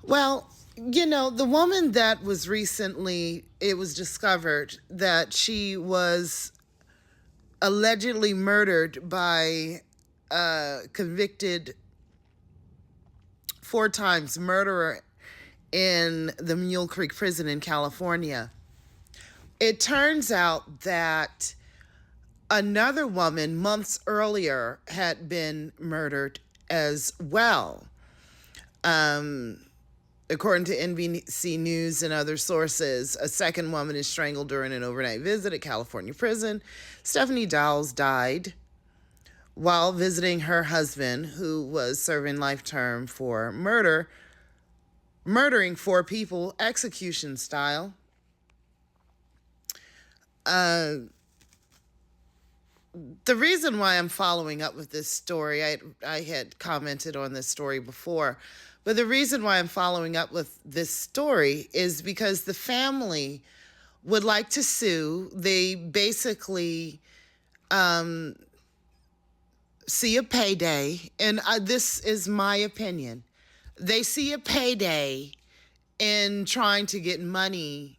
Well, the woman that was recently, it was discovered that she was allegedly murdered by a convicted 4 times murderer in the Mule Creek prison in California. It turns out that another woman months earlier had been murdered as well. According to NBC News and other sources, a second woman is strangled during an overnight visit at California prison. Stephanie Dowles died while visiting her husband, who was serving life term for murdering 4 people, execution style. The reason why I'm following up with this story, I had commented on this story before, but the reason why I'm following up with this story is because the family would like to sue. They basically see a payday, and this is my opinion. They see a payday in trying to get money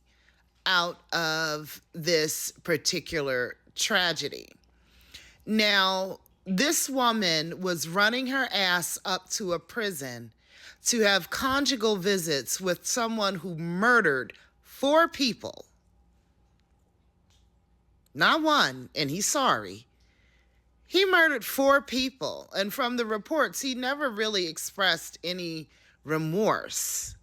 out of this particular tragedy. Now, this woman was running her ass up to a prison to have conjugal visits with someone who murdered 4 people. Not one, and he's sorry. He murdered 4 people, and from the reports, he never really expressed any remorse.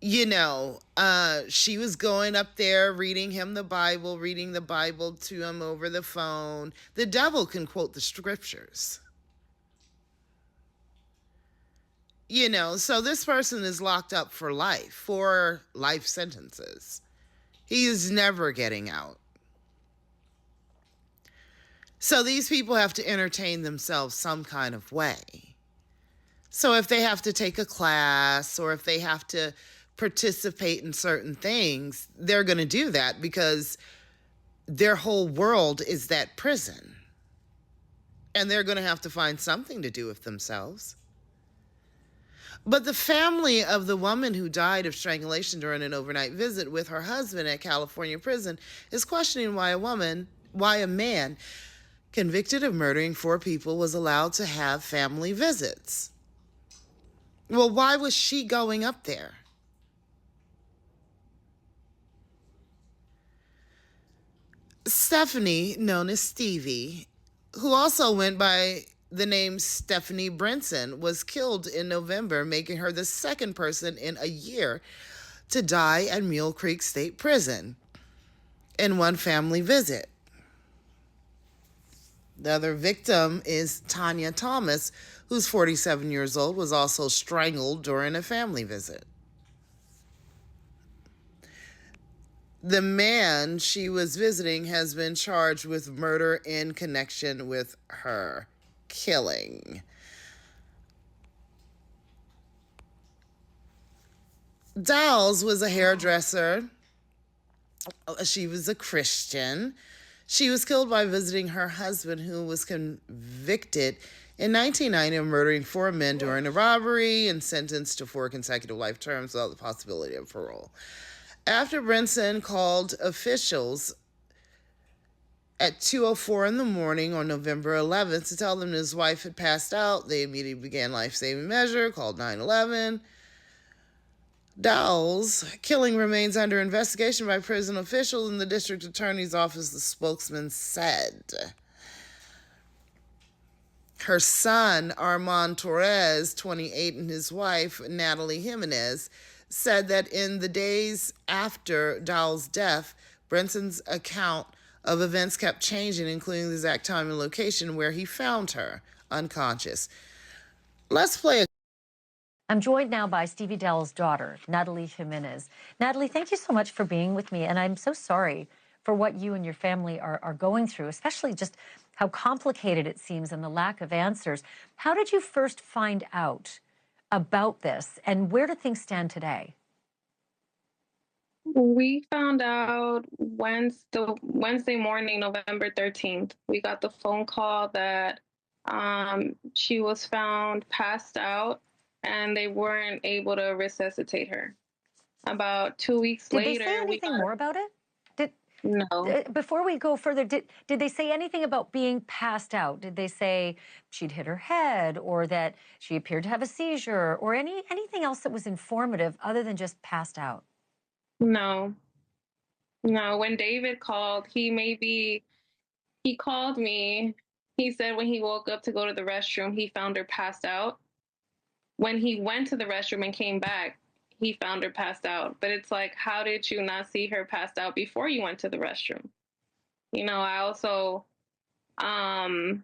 She was going up there reading him the Bible, reading the Bible to him over the phone. The devil can quote the scriptures. So this person is locked up for life, 4 life sentences. He is never getting out. So these people have to entertain themselves some kind of way. So if they have to take a class or if they have to participate in certain things, they're going to do that because their whole world is that prison. And they're going to have to find something to do with themselves. But the family of the woman who died of strangulation during an overnight visit with her husband at California prison is questioning why a man convicted of murdering 4 people was allowed to have family visits. Well, why was she going up there? Stephanie, known as Stevie, who also went by the name Stephanie Brinson, was killed in November, making her the second person in a year to die at Mule Creek State Prison in one family visit. The other victim is Tanya Thomas, who's 47 years old, was also strangled during a family visit. The man she was visiting has been charged with murder in connection with her killing. Dowles was a hairdresser. She was a Christian. She was killed by visiting her husband, who was convicted in 1990 of murdering 4 men during a robbery and sentenced to 4 consecutive life terms without the possibility of parole. After Brinson called officials at 2:04 in the morning on November 11th to tell them his wife had passed out, they immediately began life-saving measure, called 911. Dowles' killing remains under investigation by prison officials in the district attorney's office, the spokesman said. Her son, Armand Torres, 28, and his wife, Natalie Jimenez, said that in the days after Dowles' death, Brinson's account of events kept changing, including the exact time and location where he found her unconscious. Let's play a I'm joined now by Stevie Dell's daughter, Natalie Jimenez. Natalie, thank you so much for being with me, and I'm so sorry for what you and your family are going through, especially just how complicated it seems and the lack of answers. How did you first find out about this, and where do things stand today? We found out Wednesday morning, November 13th. We got the phone call that she was found passed out and they weren't able to resuscitate her. About 2 weeks Did they say later, we anything more about it? Did no, before we go further, did they say anything about being passed out? Did they say she'd hit her head, or that she appeared to have a seizure, or anything else that was informative other than just passed out? no, no. When David called, he called me. He said when he woke up to go to the restroom, he found her passed out. When he went to the restroom and came back, he found her passed out. But it's like, how did you not see her passed out before you went to the restroom? I also um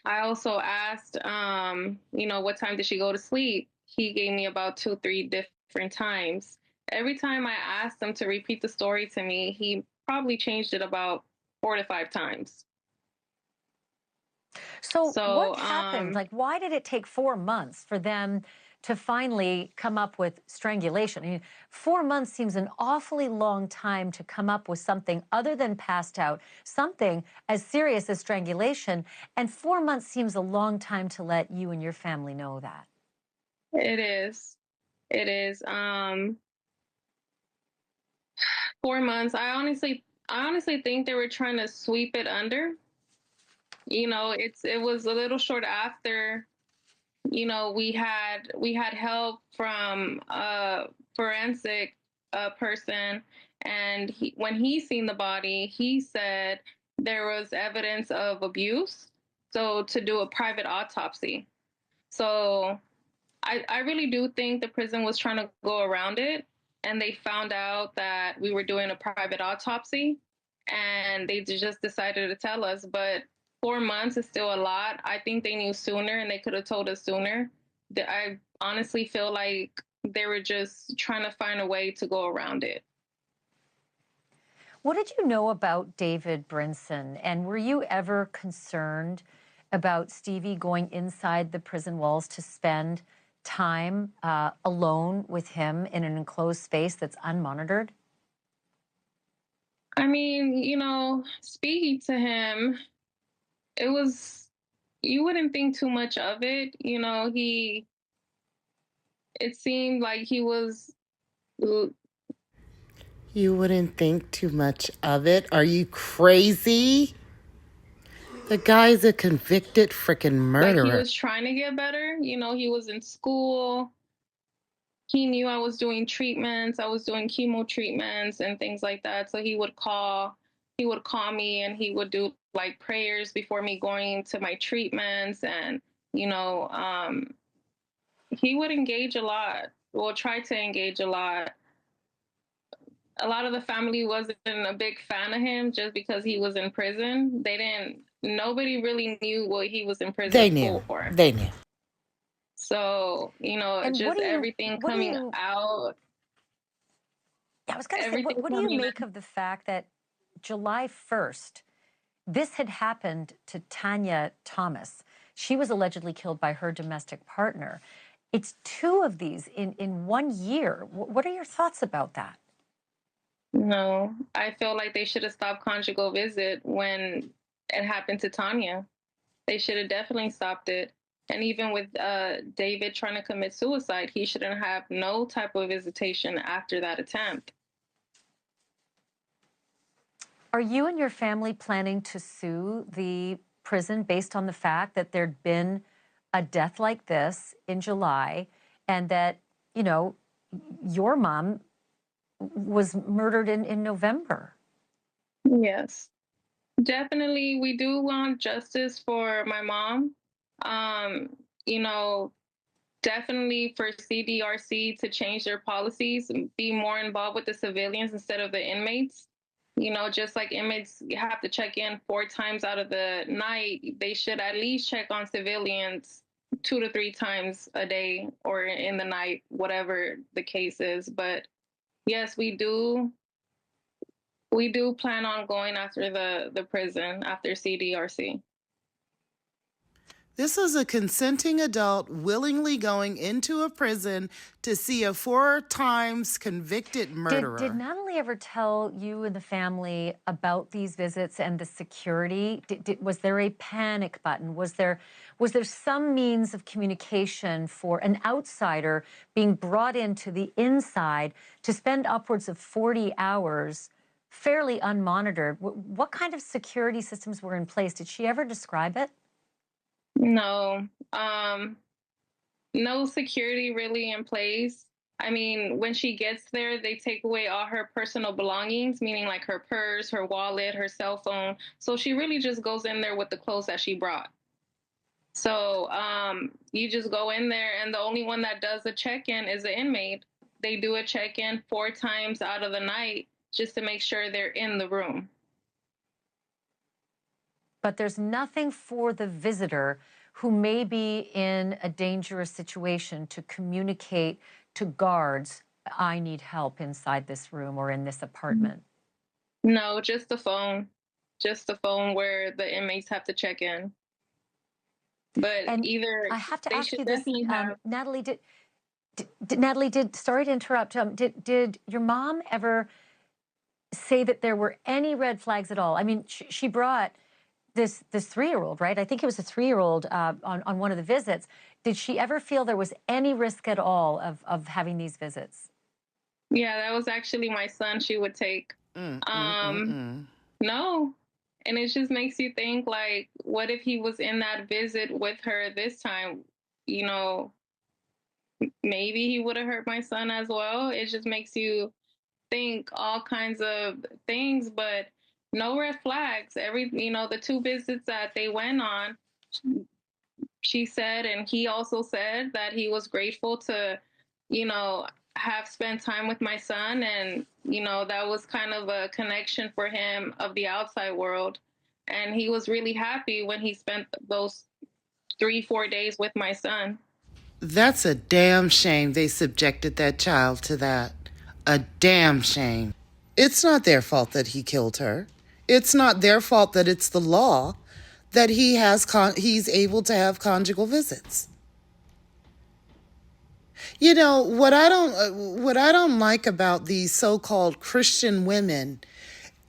asked, what time did she go to sleep? He gave me about two, three different times. Every time I asked him to repeat the story to me, he probably changed it about 4 to 5 times. So So, what happened? Like, why did it take 4 months for them to finally come up with strangulation? I mean, 4 months seems an awfully long time to come up with something other than passed out, something as serious as strangulation. And 4 months seems a long time to let you and your family know that. it is. It is. 4 months. I honestly think they were trying to sweep it under. It was a little short after. We had help from a forensic person, and when he seen the body, he said there was evidence of abuse. So to do a private autopsy. So I really do think the prison was trying to go around it, and they found out that we were doing a private autopsy, and they just decided to tell us. But 4 months is still a lot. I think they knew sooner, and they could have told us sooner. I honestly feel like they were just trying to find a way to go around it. What did you know about David Brinson? And were you ever concerned about Stevie going inside the prison walls to spend time alone with him in an enclosed space that's unmonitored? I mean, speaking to him, it was, you wouldn't think too much of it. It seemed like he was. You wouldn't think too much of it. Are you crazy? The guy's a convicted freaking Like he murderer. was trying to get better. He was in school. He knew I was doing treatments. I was doing chemo treatments and things like that. So he would call me, and he would do like prayers before me going to my treatments. And, you know, um, he would engage a lot. Well, try to engage a lot. A lot of the family wasn't a big fan of him just because he was in prison. Nobody really knew what he was in They prison knew. for. They knew. So, And just everything what do coming you, out, yeah, I was going to say, everything what do you coming make of the fact that July 1st, this had happened to Tanya Thomas? She was allegedly killed by her domestic partner. It's two of these in 1 year. What are your thoughts about that? No, I feel like they should have stopped conjugal visit when it happened to Tanya. They should have definitely stopped it. And even with David trying to commit suicide, he shouldn't have no type of visitation after that attempt. Are you and your family planning to sue the prison based on the fact that there'd been a death like this in July, and that, you know, your mom was murdered in November? Yes, definitely. We do want justice for my mom. Um, you know, Definitely for CDRC to change their policies and be more involved with the civilians instead of the inmates. Just like inmates have to check in 4 times out of the night, they should at least check on civilians 2 to 3 times a day or in the night, whatever the case is. But yes, we do plan on going after the prison after CDRC. This was a consenting adult willingly going into a prison to see a 4 times convicted murderer. Did Natalie ever tell you and the family about these visits and the security? Was there a panic button? Was there some means of communication for an outsider being brought into the inside to spend upwards of 40 hours fairly unmonitored? What kind of security systems were in place? Did she ever describe it? No, no security really in place. I mean, when she gets there, they take away all her personal belongings, meaning like her purse, her wallet, her cell phone. So she really just goes in there with the clothes that she brought. So you just go in there, and the only one that does a check-in is the inmate. They do a check-in 4 times out of the night just to make sure they're in the room. But there's nothing for the visitor who may be in a dangerous situation to communicate to guards, I need help inside this room or in this apartment. No, just the phone. Just the phone where the inmates have to check in. But And either I have to they ask should you this, definitely have. Natalie, sorry to interrupt, did your mom ever say that there were any red flags at all? I mean, she brought this 3-year-old, right? I think it was a 3-year-old on one of the visits. Did she ever feel there was any risk at all of having these visits? Yeah, that was actually my son she would take. No. And it just makes you think, like, what if he was in that visit with her this time? You know, maybe he would have hurt my son as well. It just makes you think all kinds of things, but no red flags. The 2 visits that they went on, she said, and he also said that he was grateful to, have spent time with my son. And, that was kind of a connection for him of the outside world. And he was really happy when he spent those 3-4 days with my son. That's a damn shame they subjected that child to that. A damn shame. It's not their fault that he killed her. It's not their fault that it's the law that he's able to have conjugal visits. You know, what I don't like about these so-called Christian women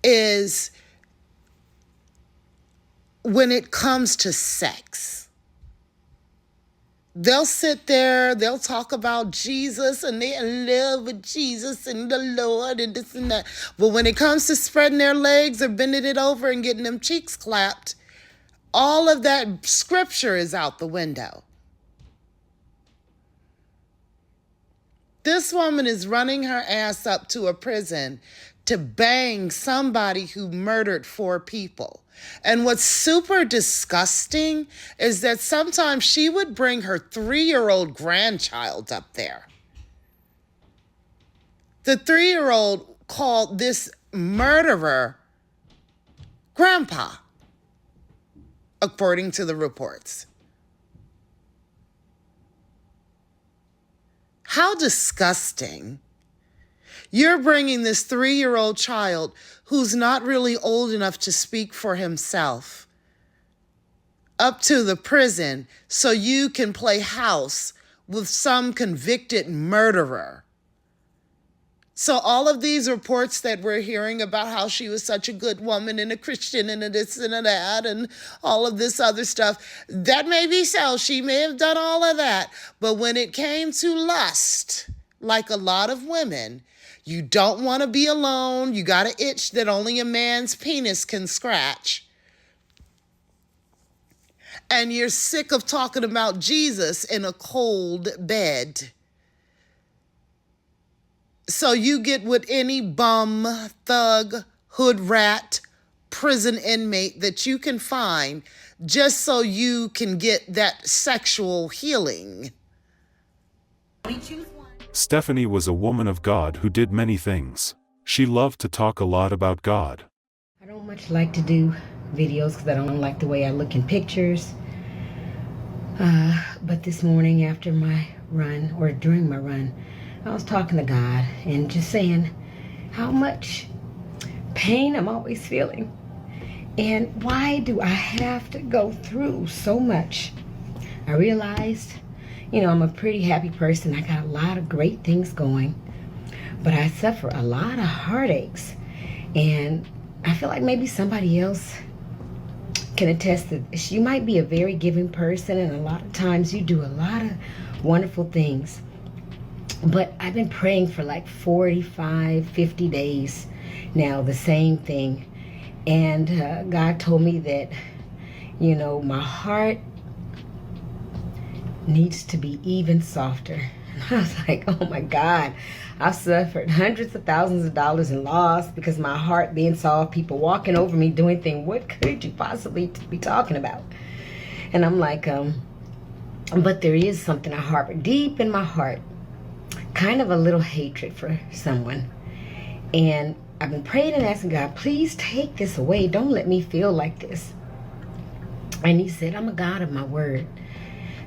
is when it comes to sex. They'll sit there, they'll talk about Jesus and they're in love with Jesus and the Lord and this and that. But when it comes to spreading their legs or bending it over and getting them cheeks clapped, all of that scripture is out the window. This woman is running her ass up to a prison to bang somebody who murdered 4 people. And what's super disgusting is that sometimes she would bring her 3-year-old grandchild up there. The 3-year-old called this murderer Grandpa, according to the reports. How disgusting. You're bringing this 3-year-old child who's not really old enough to speak for himself up to the prison so you can play house with some convicted murderer. So all of these reports that we're hearing about how she was such a good woman and a Christian and a this and a that and all of this other stuff, that may be so. She may have done all of that. But when it came to lust, like a lot of women, you don't want to be alone. You got an itch that only a man's penis can scratch. And you're sick of talking about Jesus in a cold bed. So you get with any bum, thug, hood rat, prison inmate that you can find just so you can get that sexual healing. Stephanie was a woman of God who did many things. She loved to talk a lot about God. I don't much like to do videos because I don't like the way I look in pictures. But this morning after my run, or during my run, I was talking to God and just saying how much pain I'm always feeling. And why do I have to go through so much I realized, I'm a pretty happy person. I got a lot of great things going, but I suffer a lot of heartaches. And I feel like maybe somebody else can attest that you might be a very giving person, and a lot of times you do a lot of wonderful things. But I've been praying for like 45, 50 days now, the same thing. And God told me that, my heart needs to be even softer. And I was like, oh my God, I've suffered hundreds of thousands of dollars in loss because my heart being soft, people walking over me doing things. What could you possibly be talking about? And I'm like, but there is something I harbor deep in my heart, kind of a little hatred for someone. And I've been praying and asking God, please take this away. Don't let me feel like this. And he said, I'm a God of my word,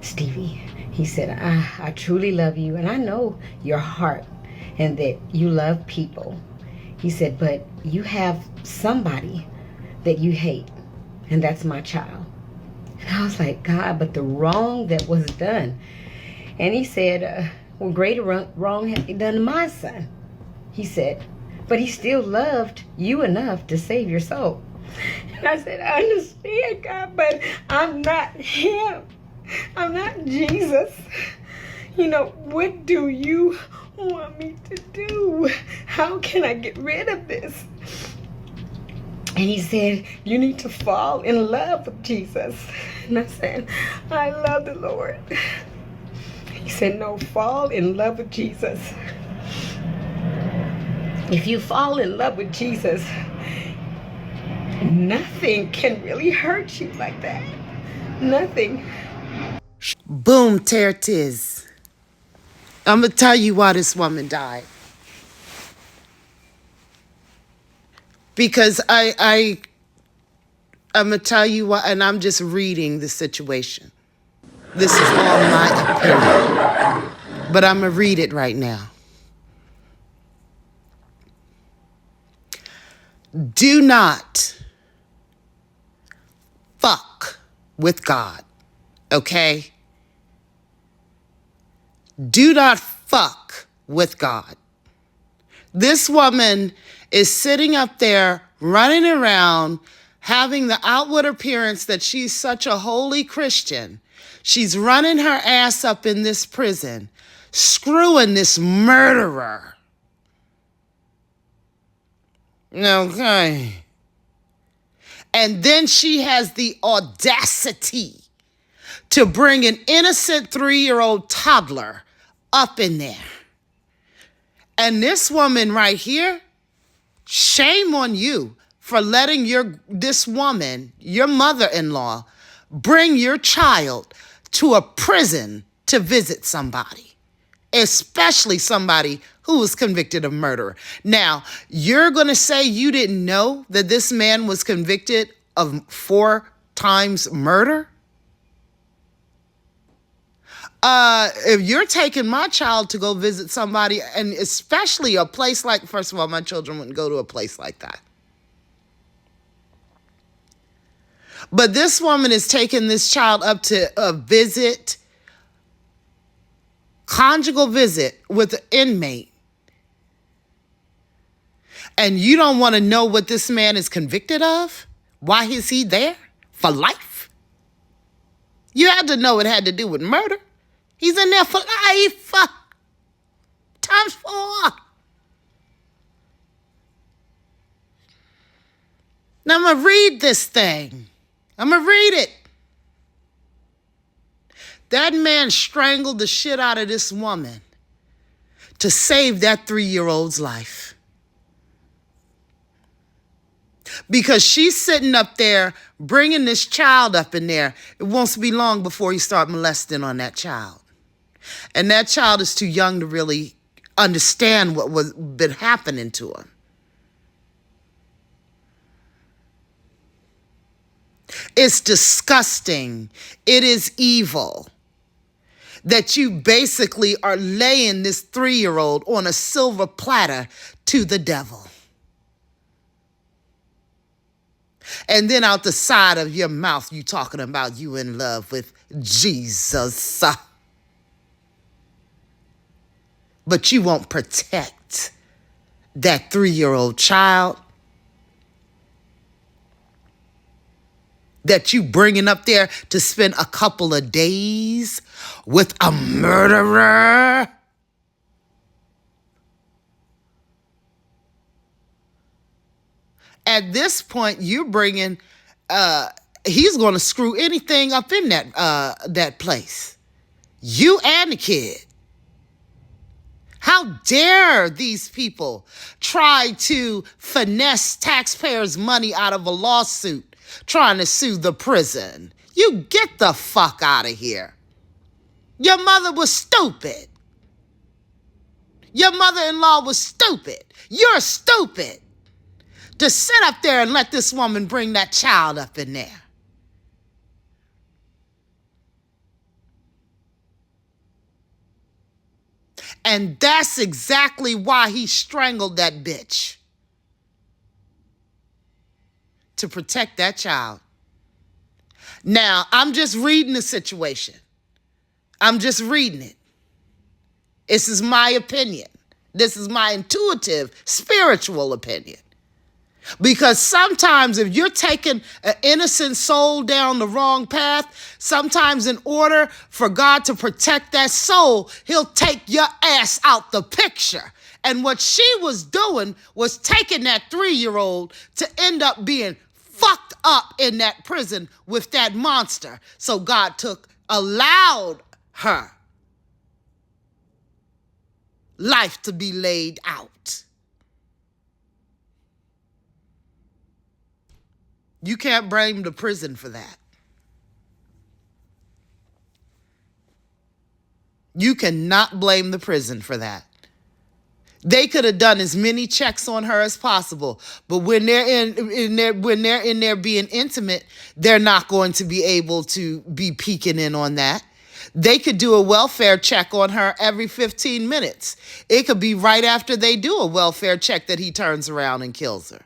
Stevie. He said, I truly love you, and I know your heart and that you love people. He said, but you have somebody that you hate, and that's my child. And I was like, God, but the wrong that was done. And he said, well, greater wrong have you done to my son. He said, but he still loved you enough to save your soul. And I said, I understand, God, but I'm not him. I'm not Jesus. What do you want me to do? How can I get rid of this? And he said, you need to fall in love with Jesus. And I said, I love the Lord. He said, no, fall in love with Jesus. If you fall in love with Jesus, nothing can really hurt you like that. Nothing. Boom, there it is. I'm going to tell you why this woman died. Because I'm going to tell you why, and I'm just reading the situation. This is all my opinion. But I'm going to read it right now. Do not fuck with God, okay? Do not fuck with God. This woman is sitting up there, running around, having the outward appearance that she's such a holy Christian. She's running her ass up in this prison, screwing this murderer. Okay. And then she has the audacity to bring an innocent 3-year-old toddler up in there. And this woman right here, shame on you for letting this woman, your mother-in-law, bring your child to a prison to visit somebody, especially somebody who was convicted of murder. Now, you're going to say you didn't know that this man was convicted of 4 times murder? If you're taking my child to go visit somebody, and especially a place like, first of all, my children wouldn't go to a place like that. But this woman is taking this child up to a visit, conjugal visit with an inmate. And you don't want to know what this man is convicted of? Why is he there? For life? You had to know it had to do with murder. He's in there for life. Times 4. Now I'm going to read this thing. I'm going to read it. That man strangled the shit out of this woman to save that 3-year-old's life. Because she's sitting up there bringing this child up in there. It won't be long before he start molesting on that child. And that child is too young to really understand what was been happening to him. It's disgusting. It is evil that you basically are laying this 3-year-old on a silver platter to the devil. And then out the side of your mouth, you talking about you in love with Jesus. But you won't protect that 3-year-old child that you bringing up there to spend a couple of days with a murderer. At this point, you're bringing, he's going to screw anything up in that place. You and the kid. How dare these people try to finesse taxpayers' money out of a lawsuit trying to sue the prison? You get the fuck out of here. Your mother was stupid. Your mother-in-law was stupid. You're stupid to sit up there and let this woman bring that child up in there. And that's exactly why he strangled that bitch. To protect that child. Now, I'm just reading the situation. I'm just reading it. This is my opinion. This is my intuitive, spiritual opinion. Because sometimes if you're taking an innocent soul down the wrong path, sometimes in order for God to protect that soul, he'll take your ass out the picture. And what she was doing was taking that 3-year-old to end up being fucked up in that prison with that monster. So God allowed her life to be laid out. You can't blame the prison for that. You cannot blame the prison for that. They could have done as many checks on her as possible, but when they're in there being intimate, they're not going to be able to be peeking in on that. They could do a welfare check on her every 15 minutes. It could be right after they do a welfare check that he turns around and kills her.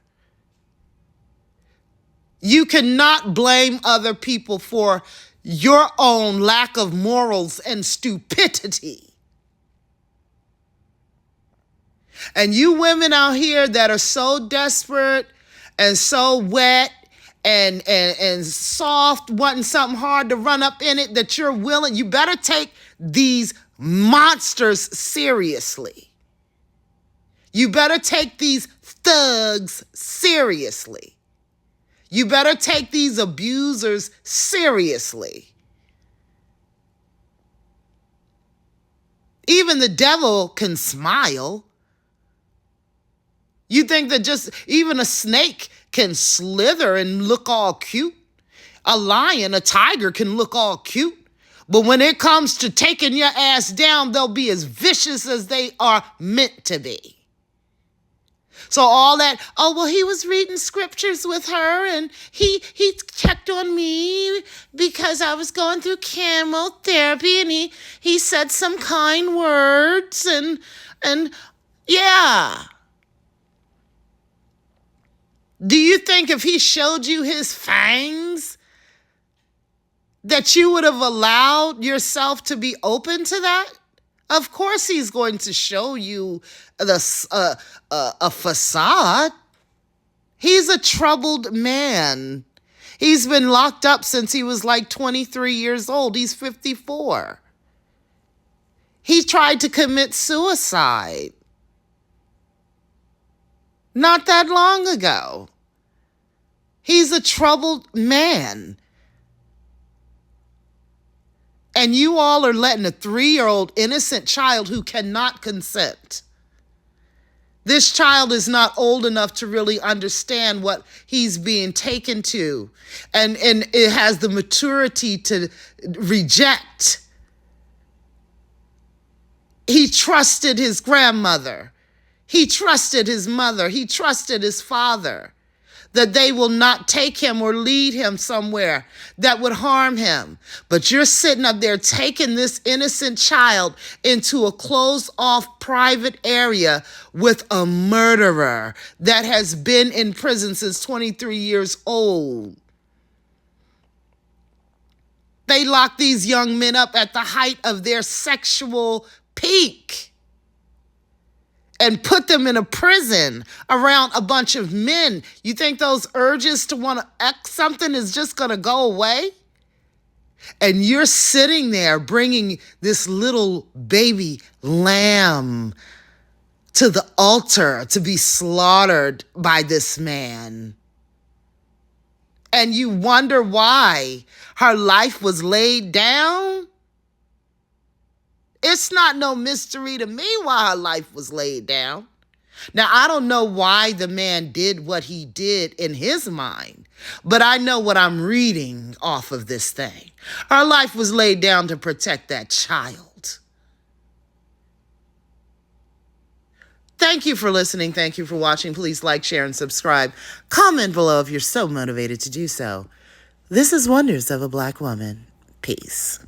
You cannot blame other people for your own lack of morals and stupidity. And you women out here that are so desperate and so wet and soft, wanting something hard to run up in it, that you're willing, you better take these monsters seriously. You better take these thugs seriously. You better take these abusers seriously. Even the devil can smile. You think that just even a snake can slither and look all cute? A lion, a tiger can look all cute. But when it comes to taking your ass down, they'll be as vicious as they are meant to be. So all that, oh, well, he was reading scriptures with her and he checked on me because I was going through chemotherapy and he said some kind words and yeah. Do you think if he showed you his fangs that you would have allowed yourself to be open to that? Of course he's going to show you a facade. He's a troubled man. He's been locked up since he was like 23 years old. He's 54. He tried to commit suicide not that long ago. He's a troubled man. And you all are letting a 3-year-old innocent child who cannot consent. This child is not old enough to really understand what he's being taken to. And it has the maturity to reject. He trusted his grandmother. He trusted his mother. He trusted his father. That they will not take him or lead him somewhere that would harm him. But you're sitting up there taking this innocent child into a closed-off private area with a murderer that has been in prison since 23 years old. They lock these young men up at the height of their sexual peak and put them in a prison around a bunch of men. You think those urges to want to X something is just going to go away? And you're sitting there bringing this little baby lamb to the altar to be slaughtered by this man. And you wonder why her life was laid down? It's not no mystery to me why her life was laid down. Now, I don't know why the man did what he did in his mind, but I know what I'm reading off of this thing. Her life was laid down to protect that child. Thank you for listening. Thank you for watching. Please like, share, and subscribe. Comment below if you're so motivated to do so. This is Wonders of a Black Woman. Peace.